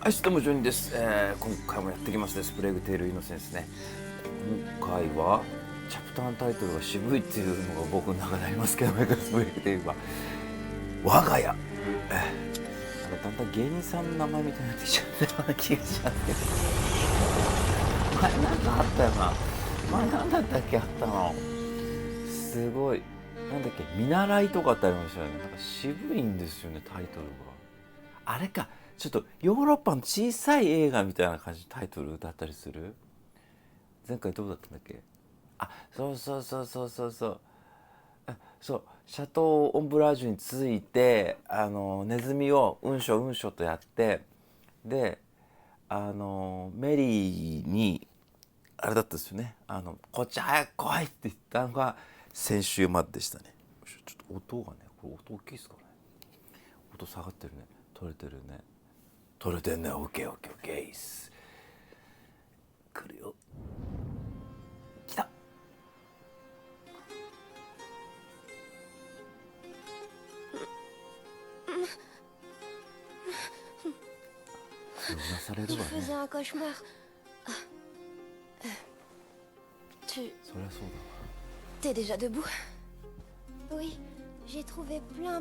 はい、どうもジョニーです、今回もやってきますです。プレイグテールイノセンスね。今回はチャプターのタイトルが渋いっていうのが僕の中でありますけど、プレイグテールは我が家、なんかだんだん芸人さんの名前みたいになってきちゃったような気がしますけど、前なんかあったよな。前なんだったっけ、あったのすごい、なんだっけ、見習いとかってありましたよね。なんか渋いんですよね、タイトルが。あれか、ちょっとヨーロッパの小さい映画みたいな感じのタイトルだったりする。前回どうだったんだっけ。あ、そうそうそうそうそうそう。そう、シャトー・オンブラージュについてネズミをうんしょうんしょとやって、でメリーにあれだったですよね。こっち早く来いって言ったのが先週まででしたね。ちょっと音がね、これ音大きいですかね。音下がってるね。取れてるね。取れてんね。オッケーオッケーオッケーっす。来るよ。来た。うなされる Il わ faisait ね。 un cauchemar. Tu... そりゃそうだわ。 T'es déjà debout? Oui, j'ai trouvé plein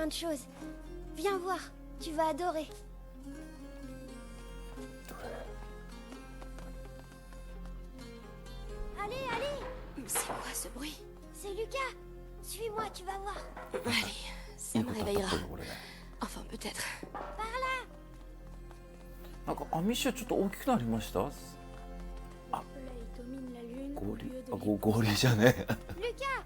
de choses. Viens voir, tu vas adorer. Allez, allez! C'est quoi ce bruit? C'est Lucas! Suis-moi, tu vas voir. Allez, い ça い me ことあったっ réveillera. ぽいよこれね。 Enfin, peut-être. なんかアミッシュちょっと大きくなりました。 Le soleil domine la lune ゴ au リ lieu de あ l'île. ゴリじゃねえ。 Lucas!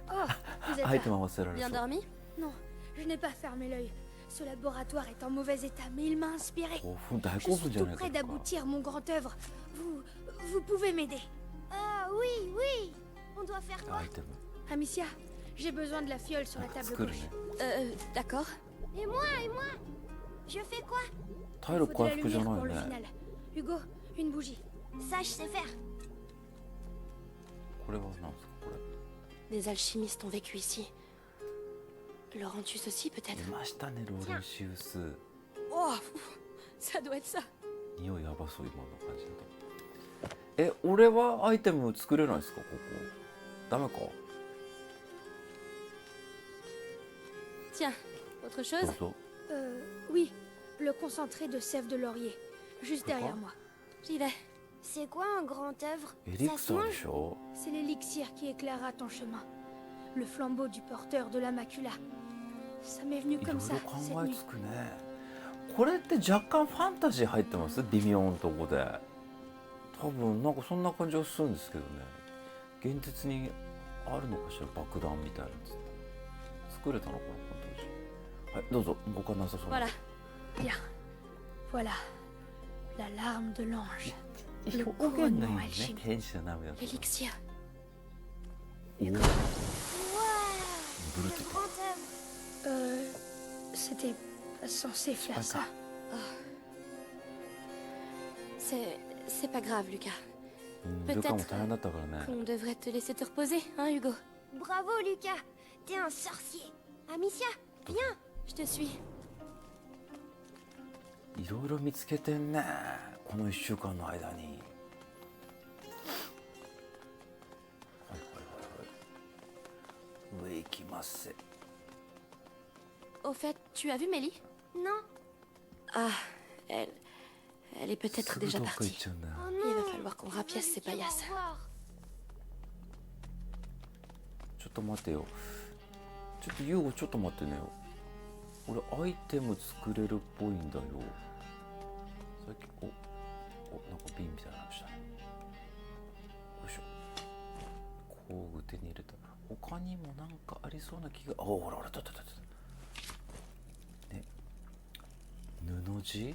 Oh, vous êtes アイ là. テム合わせられ Bien そう。 dormi? Non, je n'ai pas fermé l'œil. Ce laboratoire est en mauvais état, mais il m'a inspiré. 興奮大 Je 興 suis 奮じゃ tout ないか près とか。 d'aboutir mon grand œuvre. Vous pouvez m'aider. Ah oui, oui. On doit faire quoi? アイテム Amicia, j'ai besoin de la fiole sur な la んか table 作る gauche. ね。 D'accord. Et moi, et moi? Je fais quoi? 体 Il 力 faut de 回 la 復じゃ lumière ない pour le ね。 final. Hugo, une bougie. Ça, je sais faire. これはなんですかこれ。 Des alchimistes ont vécu ici. Laurentius aussi, peut-être? いましたね、ローレンシウス。 Oh, ça doit être ça. 匂いやばそう、今の感じだと。俺はアイテム作れないですかここ。ダメか。 Tiens, autre ど chose? うぞ。 Oui, le concentré de sève de laurier. Juste Quoi? derrière moi. J'y vais. C'est quoi un grand œuvre? エリ Ça ク se サーで mange? しょ。 C'est l'élixir qui éclairera ton chemin. Le flambeau du porteur de la macula. Ça m'est venu いろ comme い ça ろ cette 考え nuit. つくね。これって若干ファンタジー入ってます？微妙なとこで。多分なんかそんな感じがするんですけどね。現実にあるのかしら、爆弾みたいなやつ。作れたのかな、この当時。はい、どうぞ。動かなさそうな。 Voilà. Bien. Voilà. La larme de l'ange. 表現がいいね。天使の涙の。 L'élixir. おお。 Waouh! ブル Le テ grand œuvre. C'était pas censé faire ça. C'est pas grave, Lucas. ルカも大変だったからね。 On devrait te laisser te reposer, hein, Hugo? Bravo, Lucas. T'es un sorcier. Amicia, viens. Je te suis. いろいろ見つけてんね。この1週間の間に。はいはいはいはい。上行きますせ。 Au fait, tu as vu Mélie? Non. Ah, elle est す peut-être ぐ déjà どっか行っ partie. ちゃうんだよ。 Oh Il non. va falloir qu'on rapiace ces Je veux lui dire paillasses. au revoir. ちょっと待ってよ。ちょっとユーゴちょっと待ってねよ。俺アイテム作れるっぽいんだよ。さっきなんか瓶みたいなのしたね。よいしょ。工具手に入れた。他にもなんかありそうな気が。ほらほら、ね、布地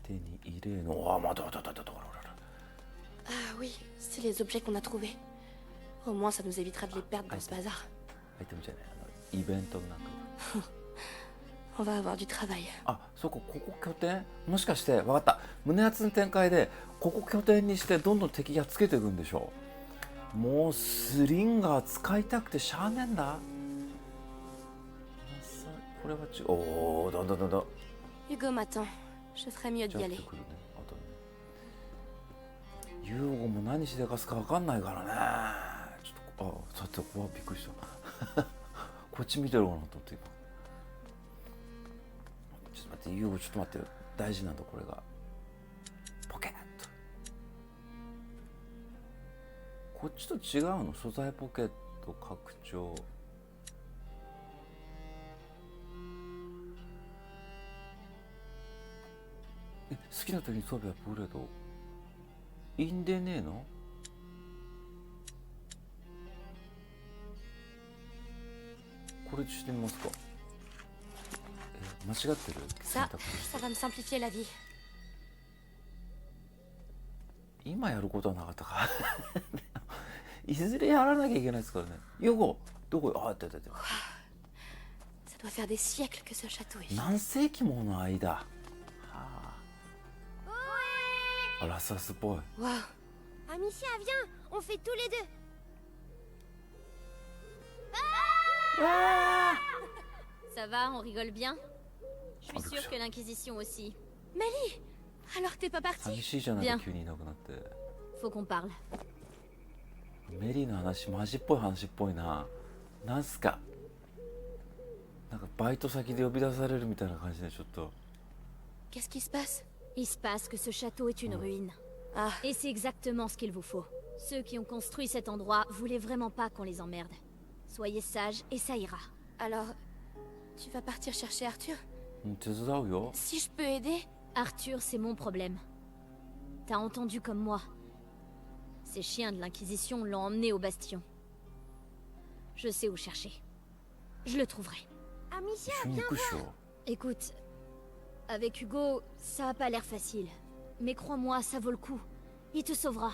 手に入れの。待てほらほら。 Ah oui, c'est les objets qu'on a trouvés. Au moins, ça nous évitera de les perdre dans ce bazar. アイテムじゃない、イベントの中で。 On va avoir du travail. あ、そうか、ここ拠点、もしかして分かった。胸圧の展開でここ拠点にしてどんどん敵がつけていくんでしょう。もうスリンガー使いたくてしゃあねえんだ。これはおお、どんどん。 Hugo m'attend. Je ferais mieux ち d'y ゃって aller. くるねあとね。ユーゴも何しでかすか分かんないからね。ちょっとさてびっくりした。こっち見てるかなと思って今。ちょっと待ってユーゴちょっと待ってよ。大事なんだこれが。ポケット。こっちと違うの素材ポケット拡張。好きな時に装備アップグレードいいんでねえの？これしてみますか。間違ってる選 Ça, 択肢。 ça va me simplifier la vie. 今やることはなかったか。いずれやらなきゃいけないですからね。ヨゴどこ？あ、出て。 Ça doit faire des siècles que ce château est. 何世紀もの間。はあ。ラスラスっぽい。 Waouh. Amicia, viens, on fait tous les deux. Ça va, on rigole bien. Je suis Ah, sûre donc que l'Inquisition aussi. Mélie, alors que t'es pas partie. 寂しいじゃない Bien か急にいなくなって。 Faut qu'on parle. メリーの話マジっぽい話っぽいな。なんすか。なんかバイト先で呼び出されるみたいな感じでちょっと。 Qu'est-ce qui se passe? Il se passe que ce château est une ruine. Ah, Et c'est exactement ce qu'il vous faut. Ceux qui ont construit cet endroit voulaient vraiment pas qu'on les emmerde. Soyez sages et ça ira. alors, tu vas partir chercher Arthur? 手伝うよ。 Si je peux aider? Arthur, c'est mon problème. T'as entendu comme moi. Ces chiens de l'Inquisition l'ont emmené au bastion. Je sais où chercher. Je le trouverai. Amicia, 一緒に行くっしょ。 Écoute, avec Hugo, ça a pas l'air facile. Mais crois-moi, ça vaut le coup. Il te sauvera.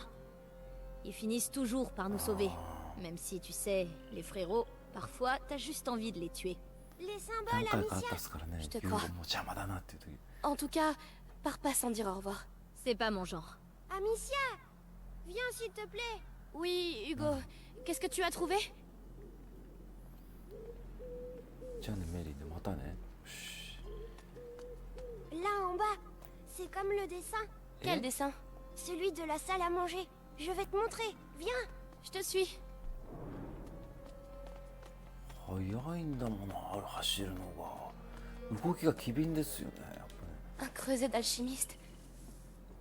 Ils finissent toujours par nous sauver. Même si, tu sais, les frérots, parfois, t'as juste envie de les tuer. les 何 symboles, 回かあった Amicia. っすからね。 Je te ユーゴ crois. もう邪魔だなっていう時。 En tout cas, pars pas sans dire au revoir. C'est pas mon genre. Amicia, viens s'il te plaît. Oui, Hugo, qu'est-ce que tu as trouvé? じゃあねメリーねまたね。よし。 Là en bas, c'est comme le dessin. Quel dessin? Celui de la salle à manger. Je vais te montrer. Viens. Je te suis. 早いんだもんな走るのが。動きが機敏ですよねやっぱね。 Un creuset d'alchimiste.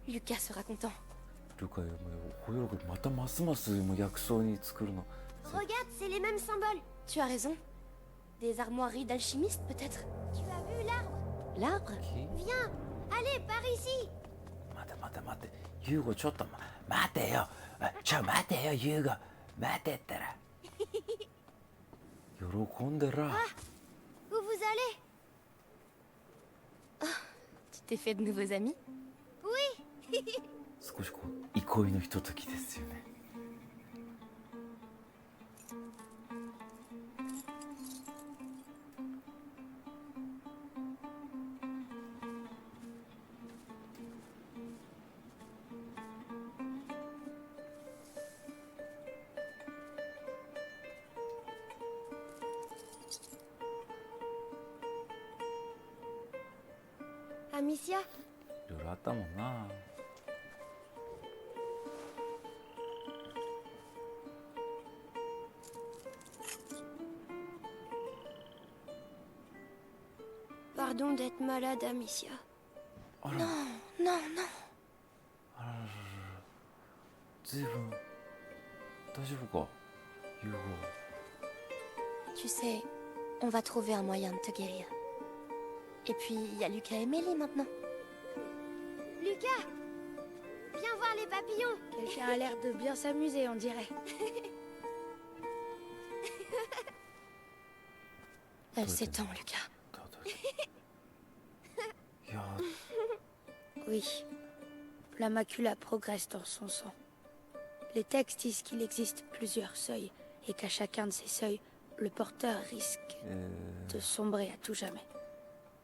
Lucas sera content. ルカよほよろくまたますますもう薬草に作るの。 Regarde, c'est les mêmes symboles. Tu as raison. Des armoiries d'alchimistes, peut-être? Tu as vu l'arbre? L'arbre? 木 Viens. Allez, par ici. 待てユーゴちょっと待てよ。待てよユーゴ待てったら。喜んでら。 Où vous allez? Tu t'es fait de nouveaux amis? Oui. 少しこう憩いのひとときですよね。Amicia, いろいろあったもんな。 pardon d'être malade, Amicia. あら Non, non, non. ずいぶん大丈夫かユーゴ。 Tu sais, on va trouver un moyen de te guérir. Et puis, il y a Lucas et Mélie maintenant. Lucas, viens voir les papillons. Quelqu'un a l'air de bien s'amuser, on dirait. Elle s'étend, Lucas. いや Oui. La macula progresse dans son sang. Les textes disent qu'il existe plusieurs seuils et qu'à chacun de ces seuils, le porteur risque de sombrer à tout jamais.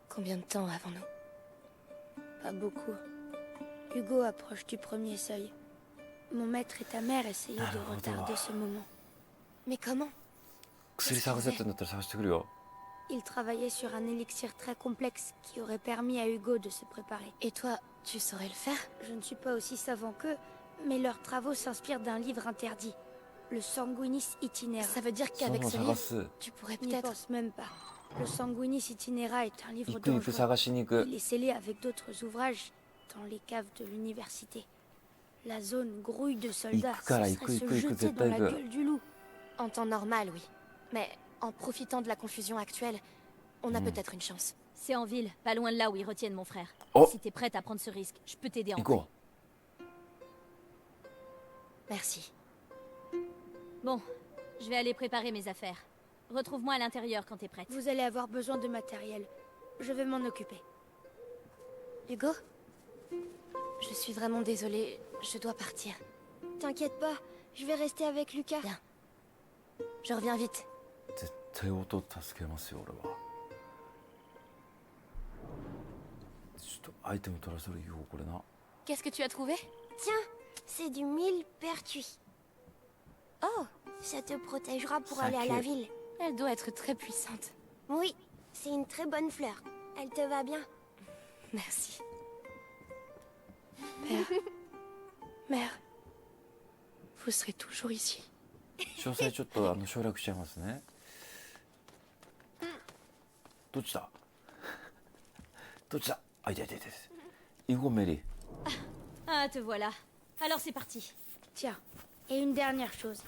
Combien de temps avons-nous? Pas beaucoup. Hugo approche du premier seuil. Mon maître et ta mère essayaient de retarder ce moment. Mais comment? 薬探せってんだったら探してくるよ。Il travaillait sur un élixir très complexe qui aurait permis à Hugo de se préparer. Et toi, tu saurais le faire? Je ne suis pas aussi savant qu'eux, mais leurs travaux s'inspirent d'un livre interdit, le Sanguinis Itinera. Ça veut dire そ qu'avec の ce 探 livre, す tu pourrais N'y peut-être... pense même pas. Le Sanguinis Itinera est un livre 行く行く dangereux. 探しに行く Il est scellé avec d'autres ouvrages dans les caves de l'université. La zone grouille de soldats. Ce serait se jeter dans la gueule du loup. En temps normal, oui. Mais en profitant de la confusion actuelle, on a peut-être une chance. C'est en ville, pas loin de là où ils retiennent mon frère. Oh. Si t'es prête à prendre ce risque, je peux t'aider en 行こ Merci. Bon, je vais aller préparer mes affaires. Retrouve-moi à l'intérieur quand t'es prête. Vous allez avoir besoin de matériel. Je vais m'en occuper. Hugo? Je suis vraiment désolée, je dois partir. T'inquiète pas, je vais rester avec Lucas. Bien. Je reviens vite. う絶対音助けますよ俺はちょっとアイテム取らせるよこれな Qu'est-ce que tu as trouvé? Tiens, c'est du millepertuis. Oh, ça te protégera pour aller à la Sacré. ville. Elle doit être très puissante. Oui, c'est une très bonne fleur. Elle te va bien. Merci. Mère. Mère. Vous serez toujours ici. 詳細ちょっと省略しちゃいますねどっちだどっちだあいたいたいたイゴメリ Ah, te voilà. Alors c'est parti. Tiens, et une dernière chose.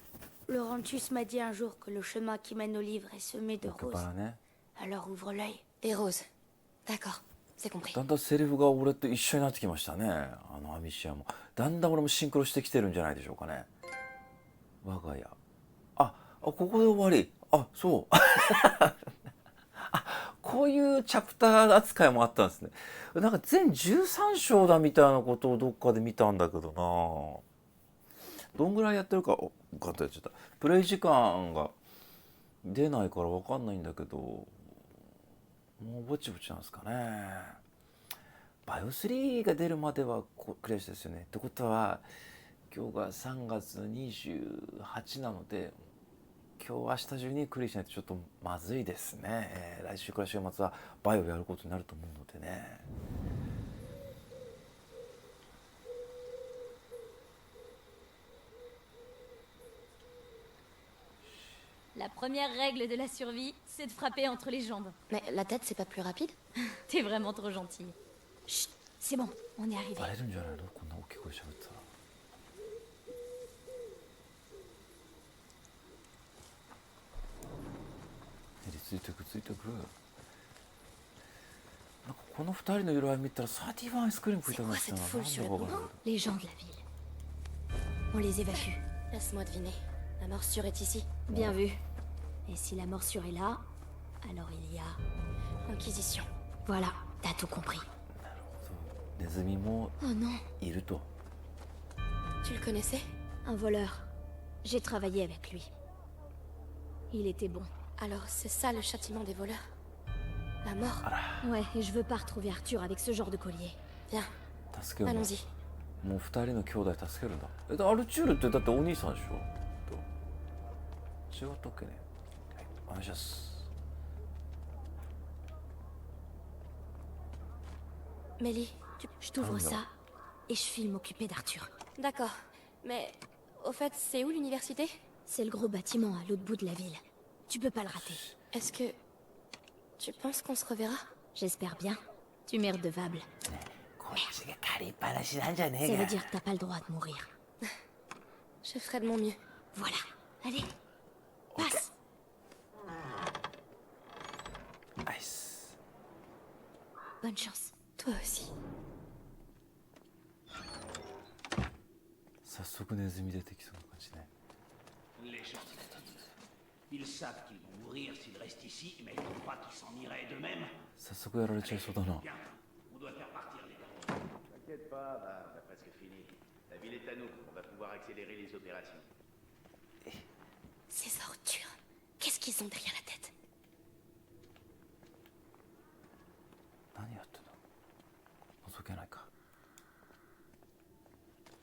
Laurentus m'a dit un jour que le chemin qui mène au livre est semé de 奥 roses. からね Alors ouvre l'œil. Et Rose. D'accord, c'est compris. だんだんセリフが俺と一緒になってきましたねアミシアもだんだん俺もシンクロしてきてるんじゃないでしょうかね我が家ここで終わりそうこういうチャプター扱いもあったんですねなんか全13章だみたいなことをどっかで見たんだけどなどんぐらいやってるかガッとやっちゃったプレイ時間が出ないから分かんないんだけどもうぼちぼちなんですかねバイオ3が出るまではクリアしたですよねってことは今日が3月28なので今日明日中にクリアしないとちょっとまずいですね、来週から週末はバイオやることになると思うのでねLa première règle de la survie, c'est de frapper entre les jambes. Mais la tête, c'est pas plus rapide? T'es vraiment trop gentille. Chut, c'est bon, on est arrivé. バレるんじゃないのこんな大きい声で喋ってたらついてくついてくなんかこの二人の色合い見たら31アイスクリーム食いたくなってたななんでか分からない Les gens de la ville. On les évacue. Laisse-moi deviner. La morsure est ici. Bien vu. Et si la morsure est là, alors il y a... Inquisition. Voilà, t'as tout compris. ネズミも Oh non, いると Tu le connaissais? un voleur. J'ai travaillé avec lui. Il était bon. Alors c'est ça le châtiment des voleurs? La mort? Ouais, et je veux pas retrouver Arthur avec ce genre de collier. Viens, 助けるんだ allons-y. もう二人の兄弟助けるんだアルチュールってだってお兄さんでしょ違ったっけねはいお願いします Mélie, Je t'ouvre Ah, ça, et je file m'occuper d'Arthur. D'accord. Mais au fait, c'est où l'université? C'est le gros bâtiment à l'autre bout de la ville. Tu peux pas le rater. Est-ce que... Tu penses qu'on se reverra? J'espère bien. Tu m'es redevable. こっちが借りっぱなしなんじゃね Ça え veut か dire que t'as pas le droit de mourir. Je ferai de mon mieux. Voilà. Allez, passe. ナイス Bonne chance. Toi aussi. 早速ネズミ出てきそうな感じね Les gentils. Ils savent qu'ils vont mourir s'ils restent ici, mais ils croient qu'ils s'en iraient d'eux-mêmes. 早速やられちゃいそうだな Bien, on doit faire partir les gars. T'inquiète pas, on a presque fini. La ville est à nous, on va pouvoir accélérer les opérations. Ces ordures. Qu'est-ce qu'ils ont derrière la tête? 何やってんだ覗けないか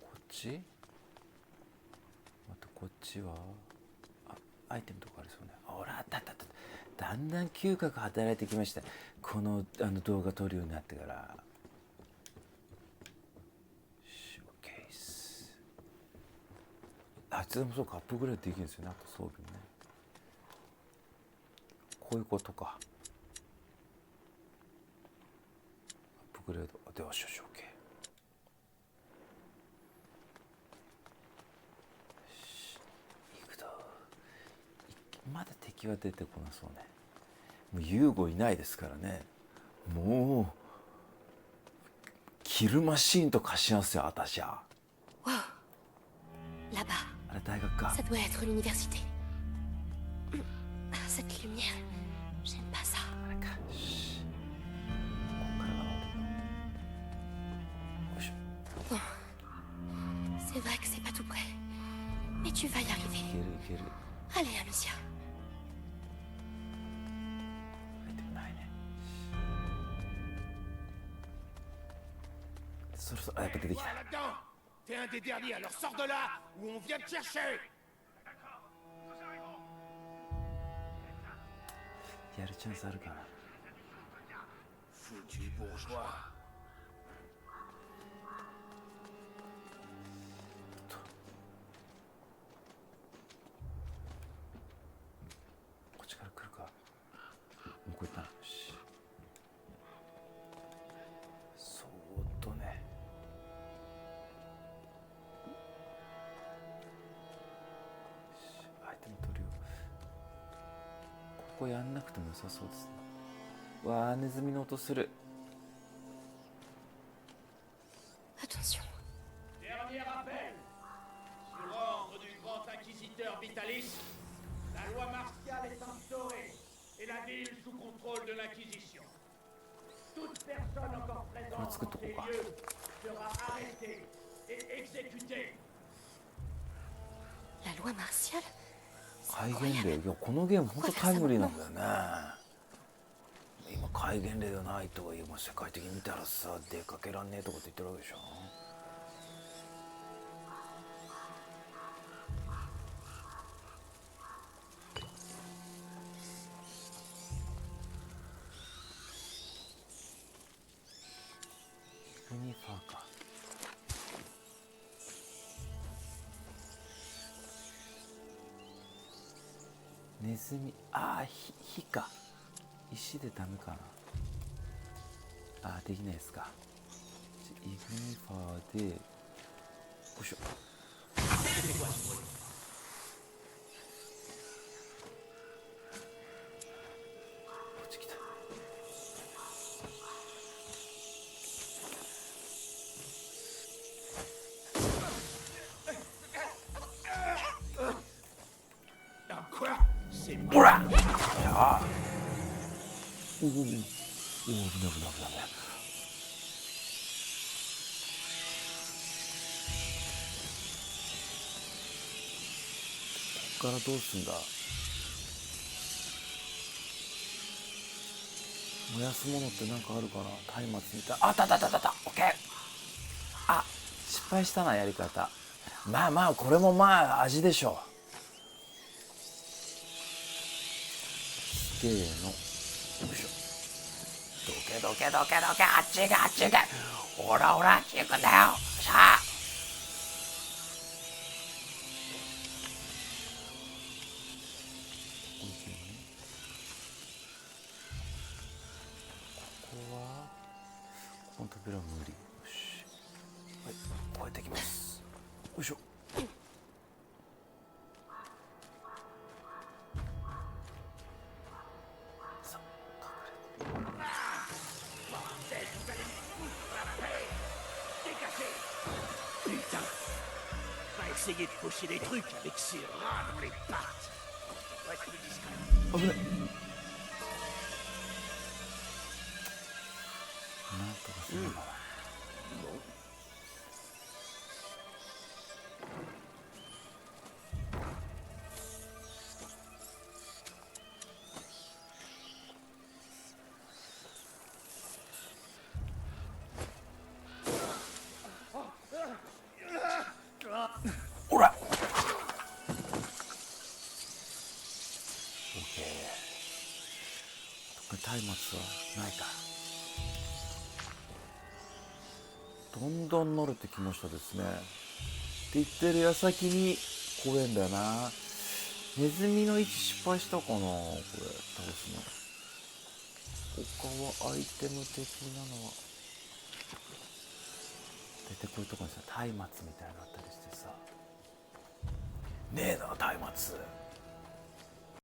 こっち待ってこっちはアイテムとかありそうねほらあったあったあっただんだん嗅覚働いてきました。この動画撮るようになってから。ショーケース。あいつでもそうか、アップグレードできるんですよね、あと装備もね。こういうことか。アップグレードでは少々 OK。行くと。まだ敵は出てこなそうね。もうユーゴいないですからね。もうキルマシーンと化しますよ、私は。 Wow. Là-bas. あれ大学か。 Ça doit être l'université. Cette lumière, j'aime pas ça. あれか。しここからが飲んでるの。よいしょ。 C'est vrai que c'est pas tout près. Mais tu vas y い arriver. けるいける。 Allez, Amicia. 入ってもないね。そろそろ、あ、やっぱ出てきた。 là-dedans! T'es un des derniers, alors sors de là, ou on vient te chercher! やるチャンスあるかな。 Foutu bourgeois. こっちから来るか。向こう行ったな。よし。そーっとね。アイテム取るよ。ここやんなくても良さそうですね。わあ、ネズミの音する。 Attention. Dernier appel. Sur ordre du grand inquisiteur Vitalis, la loi martiale est instaurée et la ville sous contrôle de l'Inquisition. Toute personne encore présente dans ces lieux sera arrêtée et exécutée. La loi martiale? 戒厳令、いやこのゲーム本当タイムリーなんだよね。今戒厳令がないとか言う、もう世界的に見たらさ、出かけらんねえとかって言ってるわけでしょ。ユニファーか。ネズミ、ああ、火か。石でダメかな。ああ、できないですか。イグニファーで、よいしょ。こっち来た。ほら、いや、おお、危ない危ない危ない危ない。こっからどうすんだ。燃やすものってなんかあるかな。松明みたい。あったあったあったあった。オッケー。あ、失敗したな、やり方。まあまあ、これもまあ味でしょう。せーの、よいしょ。どけどけどけどけ、あっち行けあっち行け。ほらほら、あっち行くんだよ。さあ。ここは、この扉は無理。よし。はい、こうやっていきます。よいしょ。Essayer de pocher des trucs avec ses rats dans les pattes. Ouais, c'est plus discret. 危ない。なんとかするのかな。ほら。オッケー。松はないか。どんどん慣れてきましたですね。って言ってる矢先に怖えんだよな。ネズミの位置失敗したかな、これ倒すの。他はアイテム的なのは出てくるところにさ、松明みたいなのあったりしてさ、ねえな松明。